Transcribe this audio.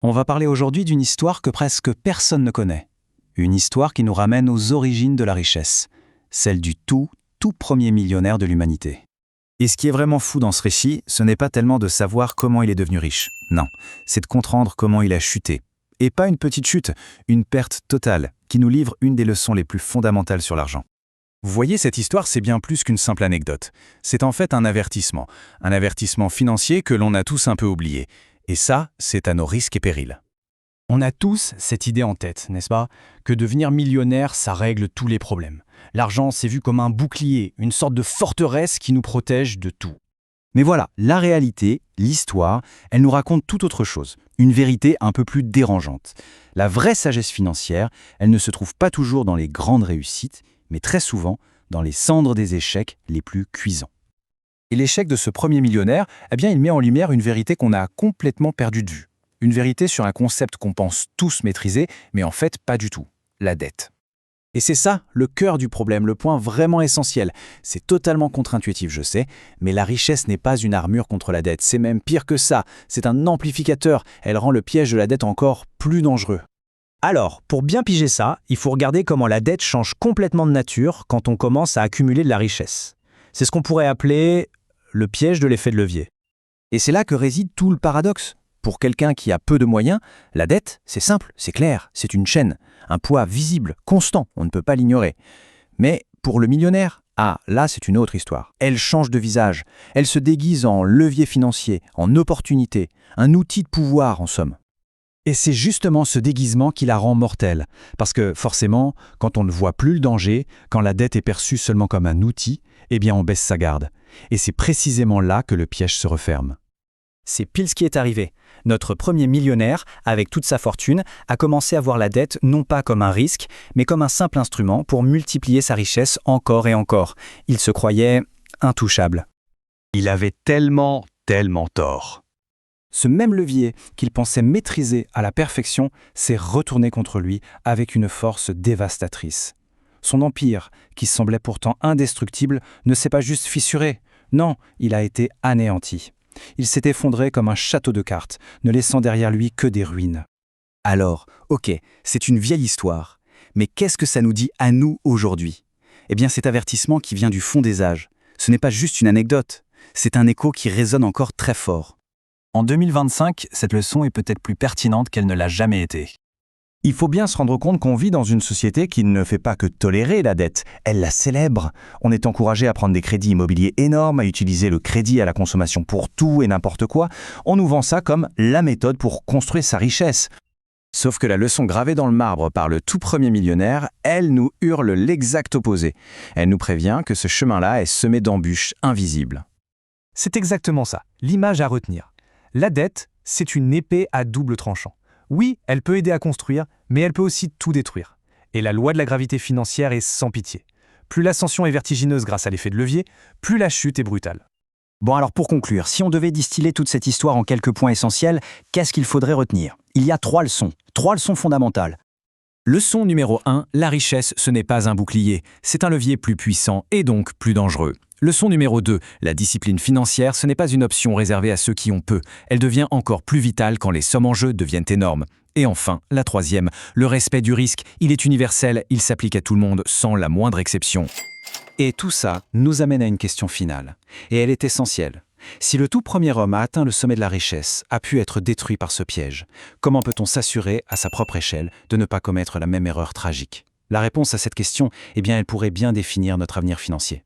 On va parler aujourd'hui d'une histoire que presque personne ne connaît. Une histoire qui nous ramène aux origines de la richesse, celle du tout premier millionnaire de l'humanité. Et ce qui est vraiment fou dans ce récit, ce n'est pas tellement de savoir comment il est devenu riche. Non, c'est de comprendre comment il a chuté. Et pas une petite chute, une perte totale, qui nous livre une des leçons les plus fondamentales sur l'argent. Vous voyez, cette histoire, c'est bien plus qu'une simple anecdote. C'est en fait un avertissement financier que l'on a tous un peu oublié. Et ça, c'est à nos risques et périls. On a tous cette idée en tête, n'est-ce pas? Que devenir millionnaire, ça règle tous les problèmes. L'argent, c'est vu comme un bouclier, une sorte de forteresse qui nous protège de tout. Mais voilà, la réalité, l'histoire, elle nous raconte tout autre chose. Une vérité un peu plus dérangeante. La vraie sagesse financière, elle ne se trouve pas toujours dans les grandes réussites, mais très souvent dans les cendres des échecs les plus cuisants. Et l'échec de ce premier millionnaire, eh bien, il met en lumière une vérité qu'on a complètement perdue de vue. Une vérité sur un concept qu'on pense tous maîtriser, mais en fait pas du tout, la dette. Et c'est ça, le cœur du problème, le point vraiment essentiel. C'est totalement contre-intuitif, je sais, mais la richesse n'est pas une armure contre la dette, c'est même pire que ça, c'est un amplificateur, elle rend le piège de la dette encore plus dangereux. Alors, pour bien piger ça, il faut regarder comment la dette change complètement de nature quand on commence à accumuler de la richesse. C'est ce qu'on pourrait appeler le piège de l'effet de levier. Et c'est là que réside tout le paradoxe. Pour quelqu'un qui a peu de moyens, la dette, c'est simple, c'est clair, c'est une chaîne, un poids visible, constant, on ne peut pas l'ignorer. Mais pour le millionnaire, là c'est une autre histoire. Elle change de visage, elle se déguise en levier financier, en opportunité, un outil de pouvoir en somme. Et c'est justement ce déguisement qui la rend mortelle, parce que forcément, quand on ne voit plus le danger, quand la dette est perçue seulement comme un outil, eh bien on baisse sa garde. Et c'est précisément là que le piège se referme. C'est pile ce qui est arrivé. Notre premier millionnaire, avec toute sa fortune, a commencé à voir la dette non pas comme un risque, mais comme un simple instrument pour multiplier sa richesse encore et encore. Il se croyait intouchable. Il avait tellement tort. Ce même levier qu'il pensait maîtriser à la perfection s'est retourné contre lui avec une force dévastatrice. Son empire, qui semblait pourtant indestructible, ne s'est pas juste fissuré. Non, il a été anéanti. Il s'est effondré comme un château de cartes, ne laissant derrière lui que des ruines. Alors, ok, c'est une vieille histoire, mais qu'est-ce que ça nous dit à nous aujourd'hui? Eh bien, cet avertissement qui vient du fond des âges, ce n'est pas juste une anecdote, c'est un écho qui résonne encore très fort. En 2025, cette leçon est peut-être plus pertinente qu'elle ne l'a jamais été. Il faut bien se rendre compte qu'on vit dans une société qui ne fait pas que tolérer la dette, elle la célèbre. On est encouragé à prendre des crédits immobiliers énormes, à utiliser le crédit à la consommation pour tout et n'importe quoi. On nous vend ça comme la méthode pour construire sa richesse. Sauf que la leçon gravée dans le marbre par le tout premier millionnaire, elle nous hurle l'exact opposé. Elle nous prévient que ce chemin-là est semé d'embûches invisibles. C'est exactement ça, l'image à retenir. La dette, c'est une épée à double tranchant. Oui, elle peut aider à construire, mais elle peut aussi tout détruire. Et la loi de la gravité financière est sans pitié. Plus l'ascension est vertigineuse grâce à l'effet de levier, plus la chute est brutale. Bon, alors pour conclure, si on devait distiller toute cette histoire en quelques points essentiels, qu'est-ce qu'il faudrait retenir? Il y a 3 leçons fondamentales. Leçon numéro 1, la richesse, ce n'est pas un bouclier, c'est un levier plus puissant et donc plus dangereux. Leçon numéro 2, la discipline financière, ce n'est pas une option réservée à ceux qui ont peu. Elle devient encore plus vitale quand les sommes en jeu deviennent énormes. Et enfin, la 3e, le respect du risque, il est universel, il s'applique à tout le monde sans la moindre exception. Et tout ça nous amène à une question finale. Et elle est essentielle. Si le tout premier homme a atteint le sommet de la richesse, a pu être détruit par ce piège, comment peut-on s'assurer, à sa propre échelle, de ne pas commettre la même erreur tragique? La réponse à cette question, eh bien, elle pourrait bien définir notre avenir financier.